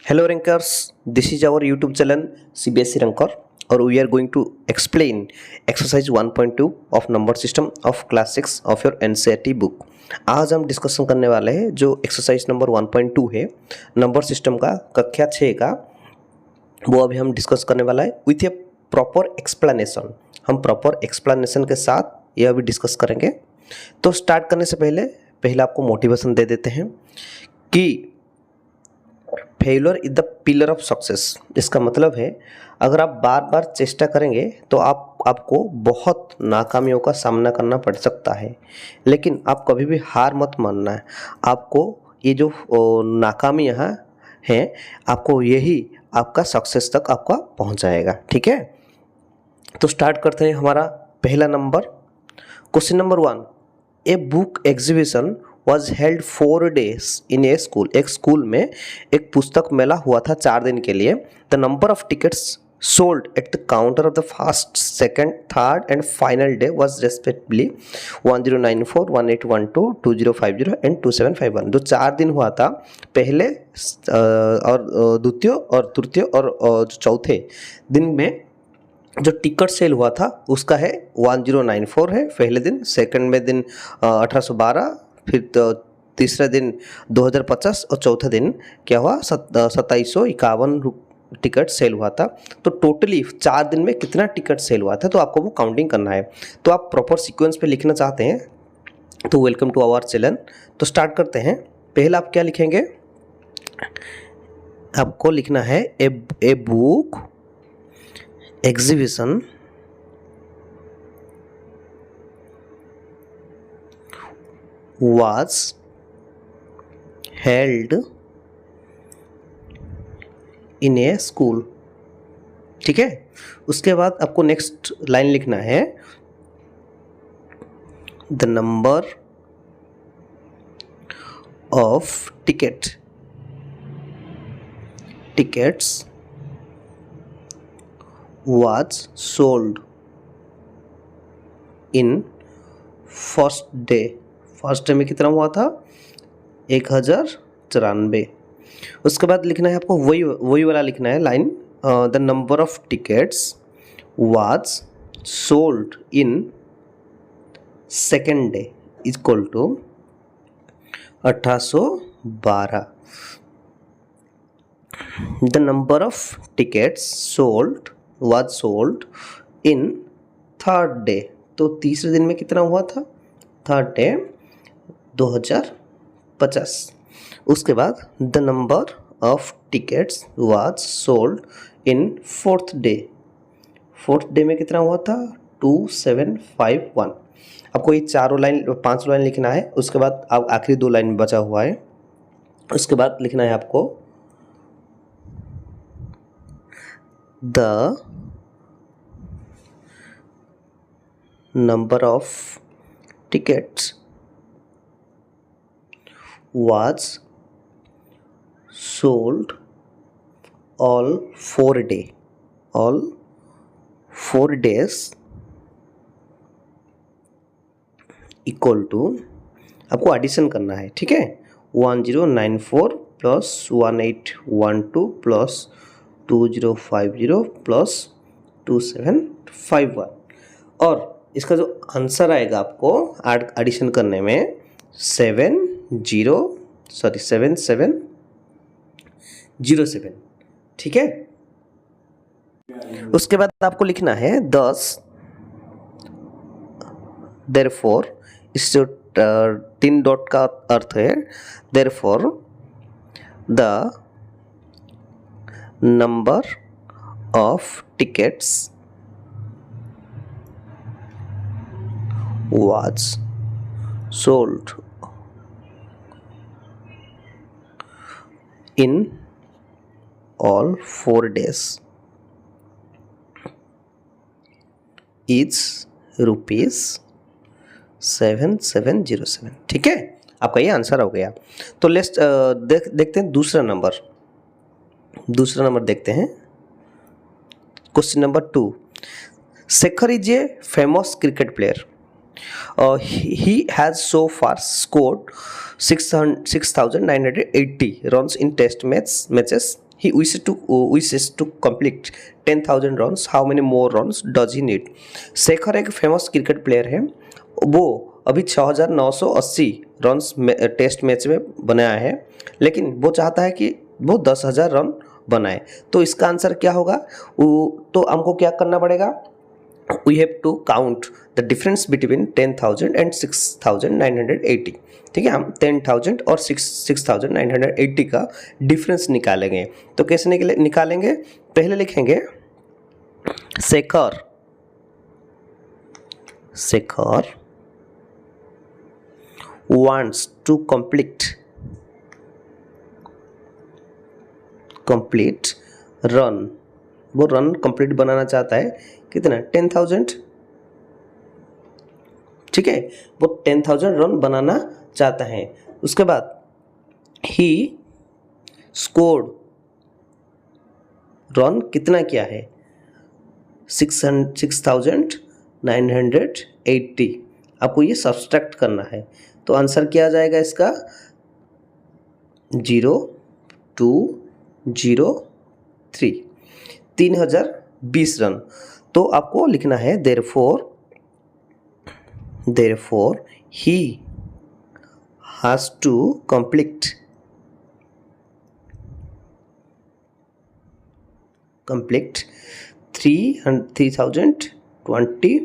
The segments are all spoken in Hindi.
Hello rankers, this is our YouTube channel CBSE Ranker और we are going to explain exercise 1.2 of number system of class 6 of your NCERT book। आज हम डिस्कशन करने वाले हैं जो एक्सरसाइज नंबर 1.2 है नंबर सिस्टम का कक्षा 6 का, वो अभी हम डिस्कस करने वाला है विथ ए प्रॉपर एक्सप्लेनेशन। हम प्रॉपर एक्सप्लेनेशन के साथ ये अभी डिस्कस करेंगे। तो स्टार्ट करने से पहले आपको मोटिवेशन दे देते हैं कि failure is the pillar of success. इसका मतलब है अगर आप बार बार चेष्टा करेंगे तो आपको बहुत नाकामियों का सामना करना पड़ सकता है, लेकिन आप कभी भी हार मत मानना है। आपको ये जो नाकामी यहाँ है, आपको यही आपका सक्सेस तक आपका पहुँचाएगा। ठीक है, तो स्टार्ट करते हैं। हमारा पहला number, question number 1, a book exhibition was held 4 days in A school. एक स्कूल में एक पुस्तक मेला हुआ था 4 दिन के लिए। The number of tickets sold at the counter of the first, second, third and final day was respectively 1094, 1812, 2050 and 2751। जो 4 दिन हुआ था, पहले और द्वितीय और तृतीय और जो चौथे दिन में जो टिकट सेल हुआ था उसका है 1094 है पहले दिन, सेकंड में दिन 1812, फिर तो तीसरा दिन 2050 और चौथा दिन क्या हुआ 2751 टिकट सेल हुआ था। तो टोटली 4 दिन में कितना टिकट सेल हुआ था, तो आपको वो काउंटिंग करना है। तो आप प्रॉपर सीक्वेंस पे लिखना चाहते हैं तो वेलकम टू आवर चैनल। तो स्टार्ट करते हैं। पहला आप क्या लिखेंगे, आपको लिखना है a book exhibition was held in a school। ठीक है, उसके बाद आपको नेक्स्ट लाइन लिखना है the number of tickets was sold in first day में कितना हुआ था 1094। उसके बाद लिखना है आपको वही वाला लिखना है line, the number of tickets was sold in second day equal to 1812। The number of tickets sold was sold in third day, तो तीसरे दिन में कितना हुआ था, थर्ड डे 2050। उसके बाद the number of tickets was sold in fourth day में कितना हुआ था 2751। आपको ये 5 लाइन लिखना है। उसके बाद अब आखिरी 2 लाइन बचा हुआ है। उसके बाद लिखना है आपको the number of tickets was sold all 4 days equal to, आपको एडिशन करना है। ठीक है, 1094 प्लस 1812 प्लस 2050 प्लस 2751, और इसका जो आंसर आएगा आपको एडिशन करने में 7707। ठीक है, उसके बाद आपको लिखना है 10। देयरफॉर, इस जो 3 डॉट का अर्थ है therefore the number of tickets was sold in all 4 days is ₹7707। ठीक है, आपका ये आंसर हो गया। तो लेट्स देखते हैं दूसरा नंबर देखते हैं। Question number 2, Shekhar is a famous cricket player. He has so far scored 6,980 runs in test matches he wishes to complete 10,000 runs. How many more runs does he need? Shekhar एक फेमस क्रिकेट प्लेयर है, वो अभी 6,980 रन्स टेस्ट मैच में बनाया है, लेकिन वो चाहता है कि वो 10,000 रन बनाए। तो इसका आंसर क्या होगा? तो हमको क्या करना पड़ेगा? We have to count the difference between 10,000 and 6,980। ठीक है, हम 10,000 और 6,980 का डिफरेंस निकालेंगे। तो कैसे निकालेंगे? पहले लिखेंगे Shekhar wants to complete run, वो रन कंप्लीट बनाना चाहता है कितना? 10,000। ठीक है, वो 10,000 रन बनाना चाहता है। उसके बाद ही स्कोर्ड, रन कितना किया है? 6,980। आपको ये सब्सट्रैक्ट करना है। तो आंसर क्या आ जाएगा इसका? 0,203, 3,020 रन। तो आपको लिखना है therefore he has to complete 3,020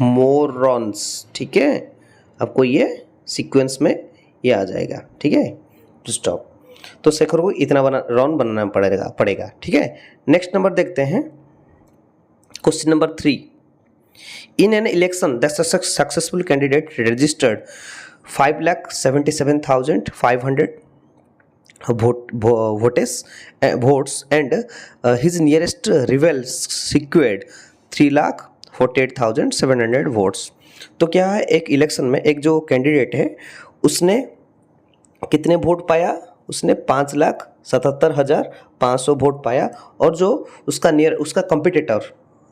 more runs. ठीक है, आपको ये सीक्वेंस में ये आ जाएगा। ठीक है, टू स्टॉप। तो शेखर को इतना रन बनाना पड़ेगा। ठीक है, नेक्स्ट नंबर देखते हैं, question number 3। In an election the successful candidate registered 5,77,500 votes and his nearest rival secured 3,48,700 votes। तो क्या है, एक इलेक्शन में एक जो कैंडिडेट है उसने कितने वोट पाया? उसने 5,77,500 वोट पाया, और जो उसका कंपिटिटर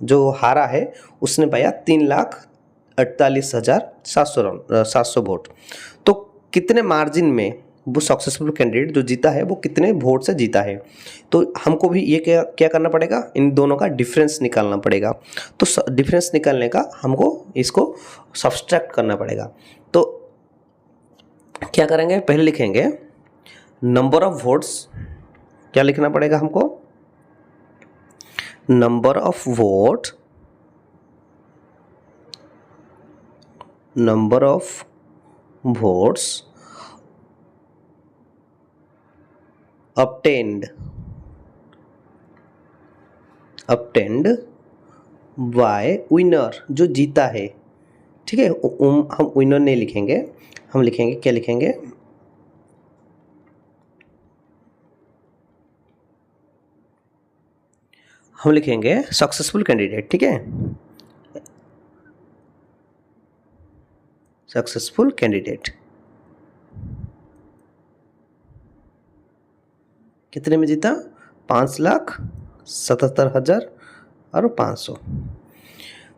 जो हारा है उसने पाया 3,48,700 वोट। तो कितने मार्जिन में वो सक्सेसफुल कैंडिडेट जो जीता है वो कितने वोट से जीता है? तो हमको भी ये क्या करना पड़ेगा? इन दोनों का डिफरेंस निकालना पड़ेगा। तो डिफरेंस निकालने का हमको इसको सब्सट्रैक्ट करना पड़ेगा। तो क्या करेंगे? पहले लिखेंगे नंबर ऑफ वोट्स। क्या लिखना पड़ेगा हमको? Number of votes obtained by winner, जो जीता है। ठीक है, हम विनर नहीं लिखेंगे, हम लिखेंगे, क्या लिखेंगे? हम लिखेंगे सक्सेसफुल कैंडिडेट। ठीक है, सक्सेसफुल कैंडिडेट कितने में जीता? 5,77,500।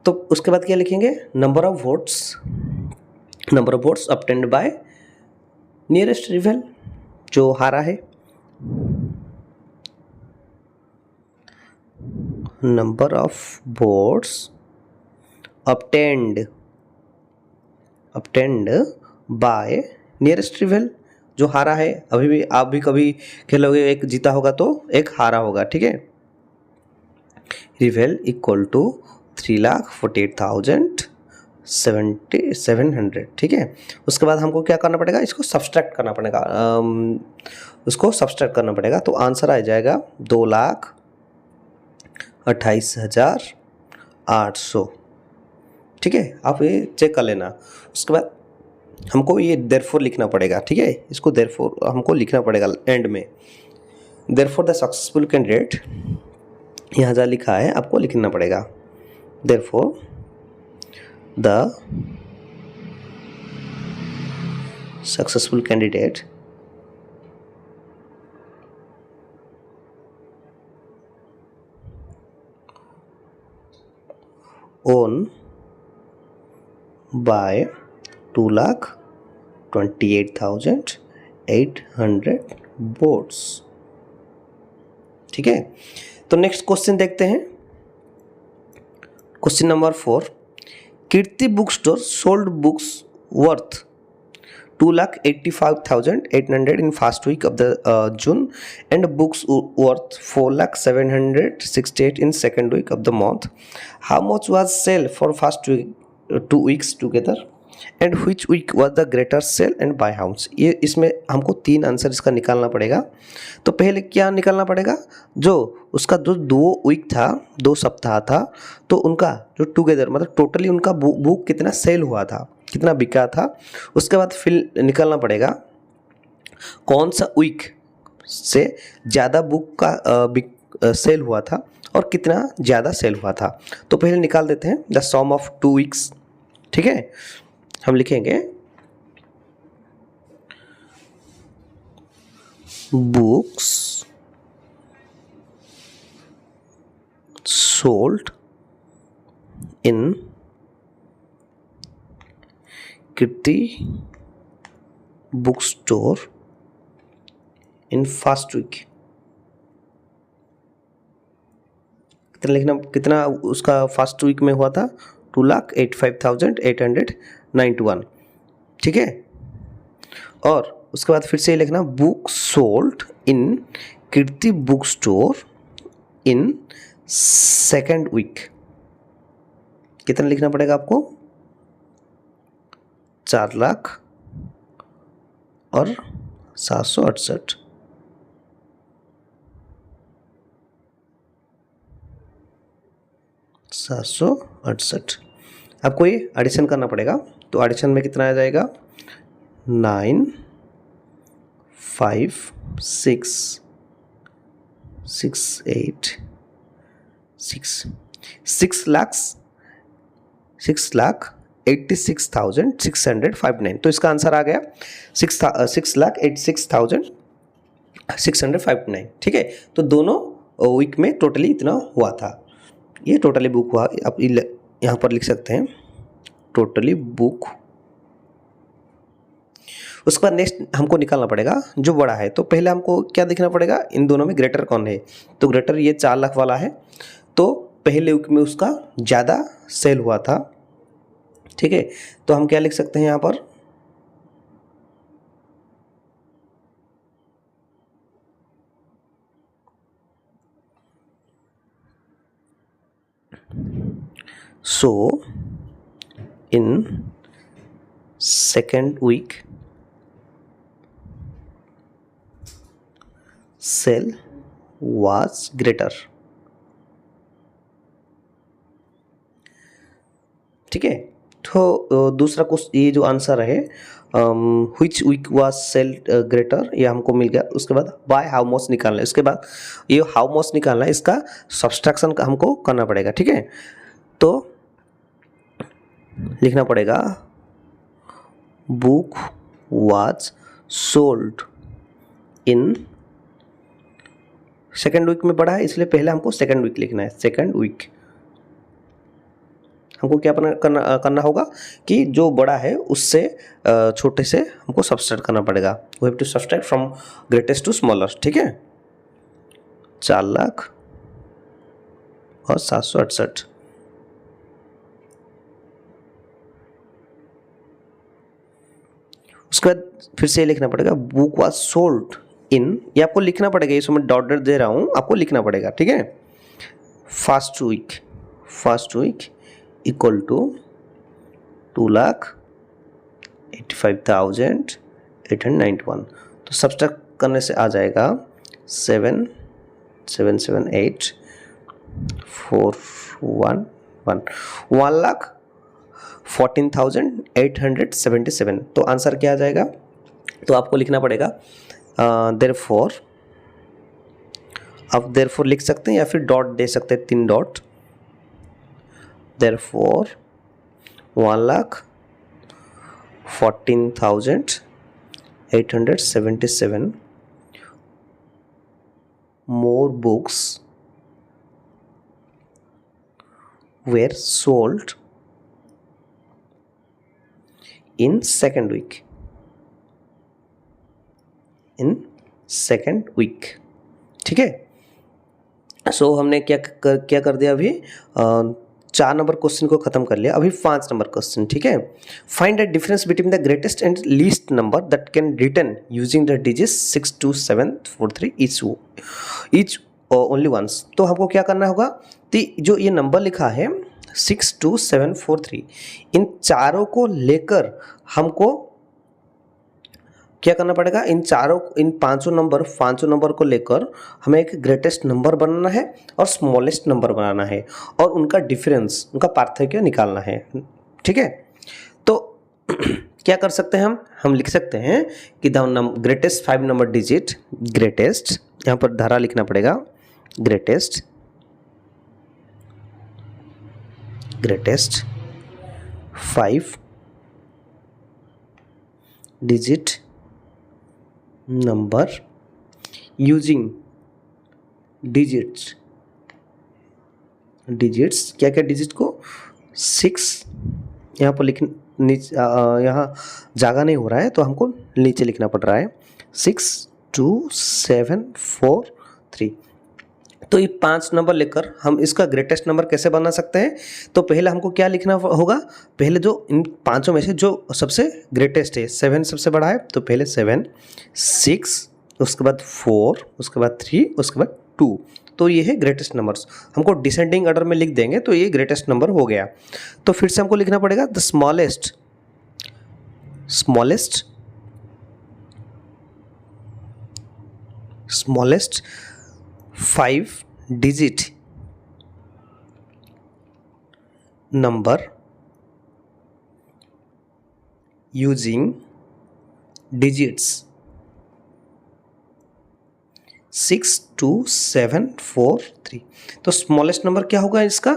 तो उसके बाद क्या लिखेंगे? Number of votes obtained by nearest rival, जो हारा है। Number of votes obtained by nearest rival, जो हारा है। अभी भी आप भी कभी खेलोगे, एक जीता होगा तो एक हारा होगा। ठीक है, रिवेल इक्वल टू 3,48,700। ठीक है, उसके बाद हमको क्या करना पड़ेगा? इसको सब्सट्रैक्ट करना पड़ेगा। तो आंसर आ जाएगा 2,28,800। ठीक है, आप ये चेक कर लेना। उसके बाद हमको ये देयरफॉर लिखना पड़ेगा। ठीक है, इसको देयरफॉर हमको लिखना पड़ेगा एंड में। देयरफॉर द सक्सेसफुल कैंडिडेट, यहाँ जहाँ लिखा है आपको लिखना पड़ेगा। Therefore the successful candidate own by 2,28,800 votes। ठीक है, तो नेक्स्ट क्वेश्चन देखते हैं। Question number 4, Kirti book store sold books worth 2,85,800 in first week of the June and books worth 4,768 in second week of the month. How much was sale for first week 2 weeks together and which week was the greater sale and by how much? ये इसमें हमको 3 आंसर इसका निकालना पड़ेगा। तो पहले क्या निकालना पड़ेगा, जो उसका जो 2 वीक था, 2 सप्ताह था, तो उनका जो टुगेदर मतलब टोटली उनका बुक कितना सेल हुआ था, कितना बिका था। उसके बाद फिर निकालना पड़ेगा कौन सा वीक से ज़्यादा बुक का सेल हुआ था और कितना ज़्यादा सेल हुआ था। तो पहले निकाल देते हैं द सम ऑफ 2 वीक्स। ठीक है, हम लिखेंगे books sold in Kirti book store in first week. कितना लिखना, कितना उसका फर्स्ट वीक में हुआ था, 2,85,891। ठीक है, और उसके बाद फिर से लिखना book sold in Kirti book store in second week. कितना लिखना पड़ेगा आपको, 4,00,000 और 768। आपको ये एडिशन करना पड़ेगा। तो एडिशन में कितना आ जाएगा, 9, 5, 6, 6, 8, 6,86,659। तो इसका आंसर आ गया 6,86,659। ठीक है, तो दोनों वीक में टोटली इतना हुआ था। ये टोटली बुक हुआ, आप यहाँ पर लिख सकते हैं टोटली बुक। उसके बाद नेक्स्ट हमको निकालना पड़ेगा जो बड़ा है। तो पहले हमको क्या देखना पड़ेगा, इन दोनों में ग्रेटर कौन है। तो ग्रेटर ये 4,00,000 वाला है, तो पहले वीक में उसका ज़्यादा सेल हुआ था। ठीक है, तो हम क्या लिख सकते हैं यहाँ पर, so in second week sale was greater। ठीक है, तो दूसरा क्वेश्चन, ये जो आंसर है which week was sell greater, ये हमको मिल गया। उसके बाद बाय हाउ मच निकालना है। उसके बाद ये हाउ मच निकालना है, इसका सब्सट्रैक्शन का हमको करना पड़ेगा। ठीक है, तो लिखना पड़ेगा book was sold in second week में पड़ा है, इसलिए पहले हमको सेकेंड वीक लिखना है। सेकेंड वीक हमको क्या करना होगा कि जो बड़ा है उससे छोटे से हमको सब्सट्रैक्ट करना पड़ेगा। We have to subtract from greatest to smallest. ठीक है, 4,00,000 और 768। उसके बाद फिर से लिखना पड़ेगा बुक वाज सोल्ड इन, ये आपको लिखना पड़ेगा, इसमें मैं डॉट दे रहा हूँ, आपको लिखना पड़ेगा। ठीक है, फर्स्ट वीक इक्वल टू 2,85,891। तो सब्सट्रैक्ट करने से आ जाएगा 7,778,411 1,14,877। तो आंसर क्या आ जाएगा, तो आपको लिखना पड़ेगा देयरफॉर। आप देयरफॉर लिख सकते हैं या फिर डॉट दे सकते हैं, 3 dot. Therefore 1,14,877 more books were sold in second week। ठीक है, सो हमने क्या कर दिया अभी 4 नंबर क्वेश्चन को खत्म कर लिया। अभी 5 नंबर क्वेश्चन, ठीक है। Find the difference between the greatest and least number that can return using the digits 62743 each only once. तो हमको क्या करना होगा, तो जो ये नंबर लिखा है 62743, इन चारों को लेकर हमको क्या करना पड़ेगा, इन पांचों नंबर को लेकर हमें एक ग्रेटेस्ट नंबर बनाना है और स्मॉलेस्ट नंबर बनाना है और उनका डिफरेंस, उनका पार्थक्य निकालना है, ठीक है। तो क्या कर सकते हैं हम लिख सकते हैं कि the greatest 5 number digit, greatest, यहाँ पर धारा लिखना पड़ेगा, greatest 5 digit number using digits क्या डिजिट को 6, यहाँ पर यहाँ जगह नहीं हो रहा है तो हमको नीचे लिखना पड़ रहा है 62743। तो ये 5 नंबर लेकर हम इसका ग्रेटेस्ट नंबर कैसे बना सकते हैं, तो पहले हमको क्या लिखना होगा, पहले जो इन पांचों में से जो सबसे ग्रेटेस्ट है, 7 सबसे बड़ा है, तो पहले 7, 6, उसके बाद 4, उसके बाद 3, उसके बाद 2, तो ये है ग्रेटेस्ट नंबर्स। हमको डिसेंडिंग ऑर्डर में लिख देंगे तो ये ग्रेटेस्ट नंबर हो गया। तो फिर से हमको लिखना पड़ेगा the smallest 5 digit number using digits 62743। तो स्मॉलेस्ट नंबर क्या होगा इसका,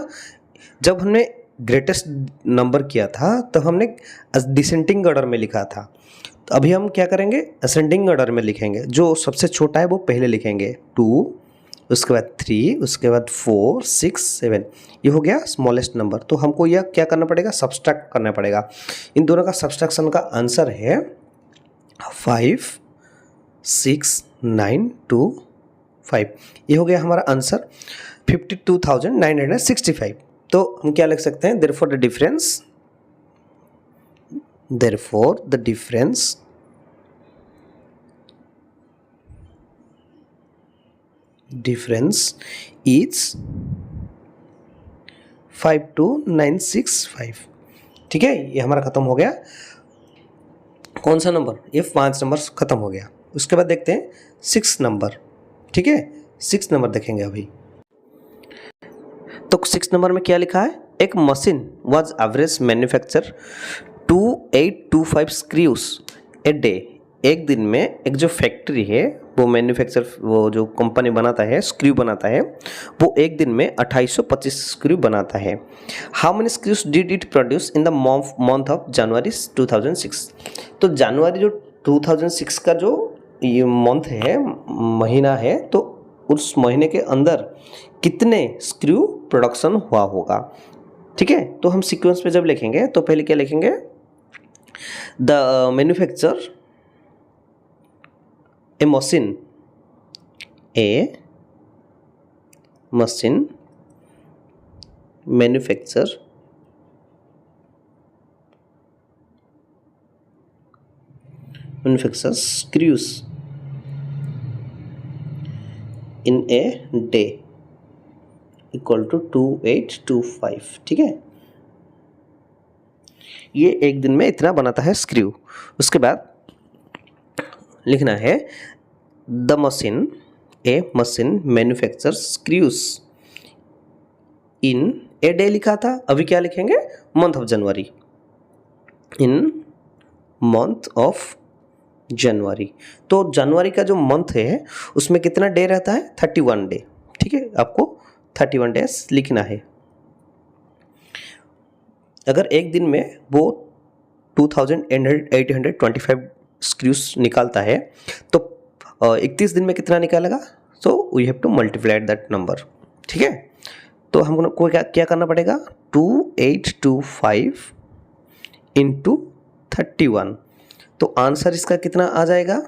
जब हमने ग्रेटेस्ट नंबर किया था तो हमने डिसेंडिंग ऑर्डर में लिखा था, तो अभी हम क्या करेंगे, असेंडिंग ऑर्डर में लिखेंगे। जो सबसे छोटा है वो पहले लिखेंगे 2, उसके बाद 3, उसके बाद 4, 6, 7, ये हो गया स्मॉलेस्ट नंबर। तो हमको यह क्या करना पड़ेगा, सब्सट्रैक्ट करना पड़ेगा। इन दोनों का सब्सट्रैक्शन का आंसर है 56925। ये हो गया हमारा आंसर 52,965। तो हम क्या लिख सकते हैं, देयरफॉर द डिफरेंस is 52965। ठीक है, ये हमारा खत्म हो गया। कौन सा नंबर, ये 5 नंबर खत्म हो गया। उसके बाद देखते हैं 6 नंबर। ठीक है, 6 नंबर देखेंगे अभी। तो 6 नंबर में क्या लिखा है, एक machine was average manufacture 2825 screws a day. एक दिन में एक जो फैक्ट्री है वो मैन्युफैक्चर, वो जो कंपनी बनाता है, स्क्रू बनाता है, वो एक दिन में 2825 स्क्रू बनाता है। How many screws did it produce in the month of January 2006। तो जनवरी जो 2006 का जो ये मंथ है, महीना है, तो उस महीने के अंदर कितने स्क्रू प्रोडक्शन हुआ होगा। ठीक है, तो हम सीक्वेंस पे जब लिखेंगे तो पहले क्या लिखेंगे, the manufacture a machine manufacture screws in a day equal to 2825। ठीक है, ये एक दिन में इतना बनाता है स्क्रू। उसके बाद लिखना है the machine manufacture screws in a day लिखा था, अभी क्या लिखेंगे, month of January, in month of January. तो जनवरी का जो मंथ है उसमें कितना डे रहता है, 31 डे। ठीक है, आपको 31 डेज लिखना है। अगर एक दिन में वो 2825 स्क्रूज निकालता है तो 31 दिन में कितना निकालेगा, so we have to multiply that number. ठीक है, तो हमको क्या करना पड़ेगा, 2825 इंटू 31। तो आंसर इसका कितना आ जाएगा,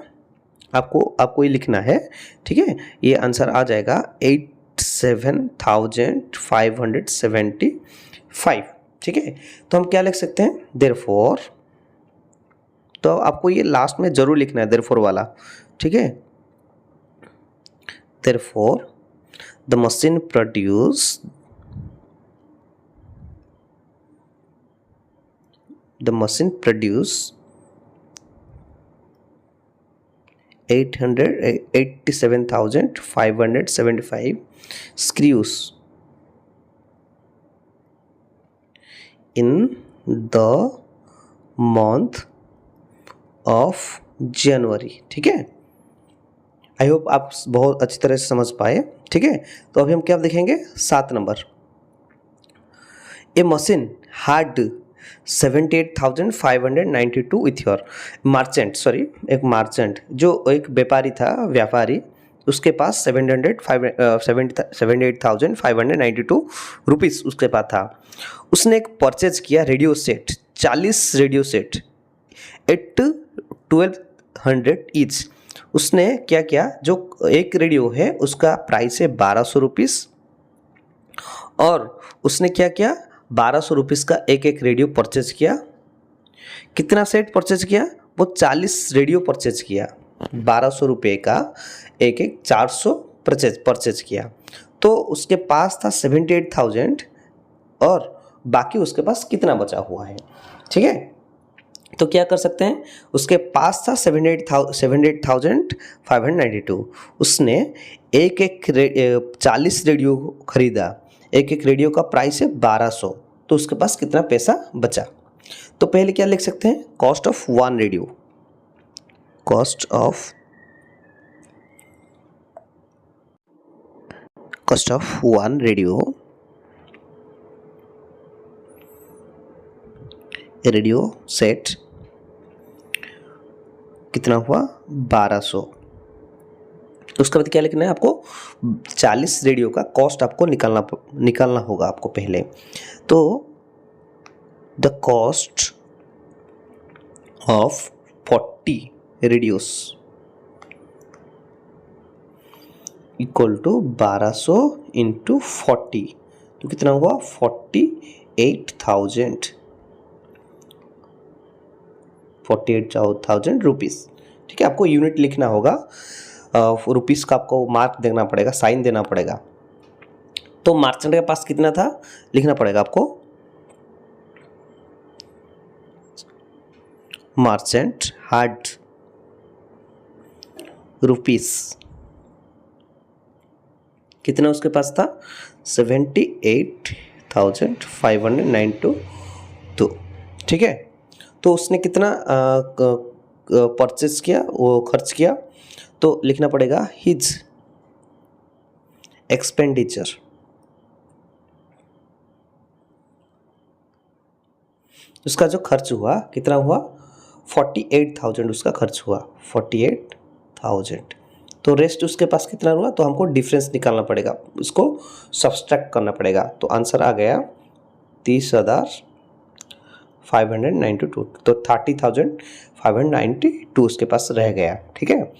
आपको ये लिखना है। ठीक है, ये आंसर आ जाएगा 87,575, ठीक है। तो हम क्या लिख सकते हैं, देयरफॉर, तो आपको ये लास्ट में जरूर लिखना है देयरफॉर वाला, ठीक है। Therefore the machine produce 887,575 screws in the month of January, ठीक है। आई होप आप बहुत अच्छी तरह से समझ पाए, ठीक है। तो अभी हम क्या देखेंगे, 7 number. A machine had 78,592 with your merchant, sorry एक मार्चेंट जो एक व्यापारी उसके पास 78,592 रुपीज़ उसके पास था। उसने एक परचेज किया radio set, 40 radio set at 1200 each. उसने क्या किया, जो एक रेडियो है उसका प्राइस है 1200 रुपीज़, और उसने क्या किया, 1200 रुपीज़ का एक रेडियो परचेज किया। कितना सेट परचेज किया, वो 40 रेडियो परचेज किया। 1200 रुपये का एक 400 परचेज किया। तो उसके पास था 78,000 और बाकी उसके पास कितना बचा हुआ है, ठीक है। तो क्या कर सकते हैं, उसके पास था 78,592। उसने एक 40 रेडियो खरीदा, एक रेडियो का प्राइस है 1200, तो उसके पास कितना पैसा बचा। तो पहले क्या लिख सकते हैं, cost of one radio, cost of one radio set कितना हुआ, 1200। उसके बाद क्या लिखना है आपको, 40 रेडियो का कॉस्ट आपको निकालना होगा आपको पहले। तो the cost of 40 radios equal to 1200 into 40, तो कितना हुआ, 48,000 रुपीज़, ठीक है। आपको यूनिट लिखना होगा, रुपीज़ का आपको मार्क देना पड़ेगा, साइन देना पड़ेगा। तो मार्चेंट के पास कितना था लिखना पड़ेगा आपको, मार्चेंट हैड रुपीज़, कितना उसके पास था, 78,592, ठीक है। तो उसने कितना परचेज किया, वो खर्च किया, तो लिखना पड़ेगा हिज एक्सपेंडिचर, उसका जो खर्च हुआ कितना हुआ, 48,000 उसका खर्च हुआ, 48,000। तो रेस्ट उसके पास कितना हुआ, तो हमको डिफरेंस निकालना पड़ेगा, उसको सब्सट्रैक्ट करना पड़ेगा। तो आंसर आ गया 30,592, तो 30,592 उसके पास रह गया, ठीक है।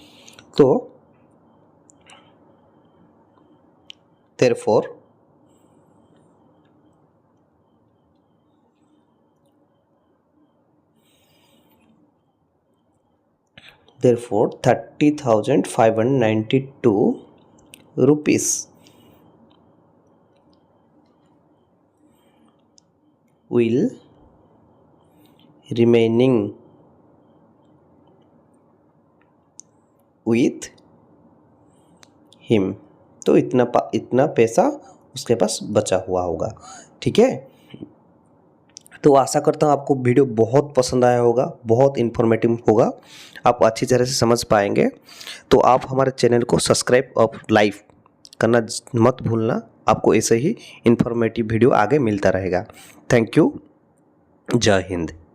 तो therefore therefore 30,592 rupees will remaining with him। तो इतना पैसा उसके पास बचा हुआ होगा, ठीक है। तो आशा करता हूँ आपको वीडियो बहुत पसंद आया होगा, बहुत इन्फॉर्मेटिव होगा, आप अच्छी तरह से समझ पाएंगे। तो आप हमारे चैनल को सब्सक्राइब और लाइक करना मत भूलना, आपको ऐसे ही इन्फॉर्मेटिव वीडियो आगे मिलता रहेगा। थैंक यू, जय हिंद।